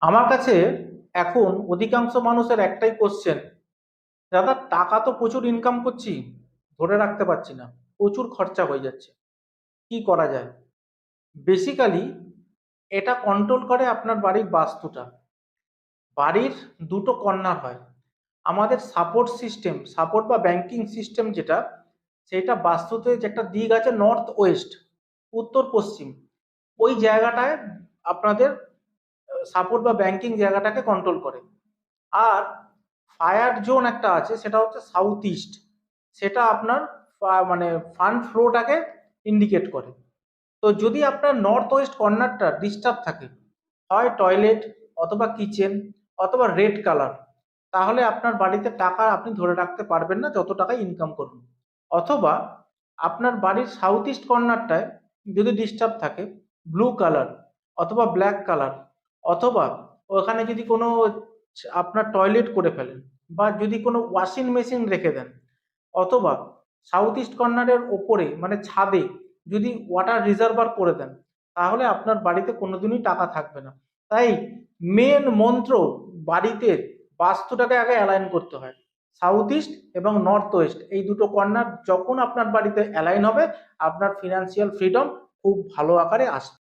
আমার কাছে এখন অধিকাংশ মানুষের একটাই কোশ্চেন, দাদা টাকা তো প্রচুর ইনকাম করছি, ধরে রাখতে পারছি না, প্রচুর খরচা হয়ে যাচ্ছে, কি করা যায়? বেসিক্যালি এটা কন্ট্রোল করে আপনার বাড়ির বাস্তুটা। বাড়ির দুটো কর্নার হয়। আমাদের সাপোর্ট বা ব্যাংকিং সিস্টেম যেটা, সেটা বাস্তুতে যে একটা দিক আছে নর্থ ওয়েস্ট, উত্তর পশ্চিম, ওই জায়গাটায় আপনাদের সাপোর্ট বা ব্যাংকিং জায়গাটাকে কন্ট্রোল করে। আর ফায়ার জোন একটা আছে, সেটা হচ্ছে সাউথ ইস্ট, সেটা আপনার মানে ফান্ড ফ্লোটাকে ইন্ডিকেট করে। তো যদি আপনার নর্থ ওয়েস্ট কর্নারটা ডিস্টার্ব থাকে, হয় টয়লেট অথবা কিচেন অথবা রেড কালার, তাহলে আপনার বাড়িতে টাকা আপনি ধরে রাখতে পারবেন না যত টাকা ইনকাম করুন। অথবা আপনার বাড়ির সাউথ ইস্ট কর্নারটায় যদি ডিস্টার্ব থাকে, ব্লু কালার অথবা ব্ল্যাক কালার, অথবা ওখানে যদি কোনো আপনার টয়লেট করে ফেলেন, বা যদি কোনো ওয়াশিং মেশিন রেখে দেন, অথবা সাউথ ইস্ট কর্নারের ওপরে মানে ছাদে যদি ওয়াটার রিজার্ভার করে দেন, তাহলে আপনার বাড়িতে কোনোদিনই টাকা থাকবে না। তাই মেন মন্ত্র, বাড়িতে বাস্তুটাকে আগে অ্যালাইন করতে হয়। সাউথ ইস্ট এবং নর্থ ওয়েস্ট এই দুটো কর্নার যখন আপনার বাড়িতে অ্যালাইন হবে, আপনার ফিনান্সিয়াল ফ্রিডম খুব ভালো আকারে আসবে।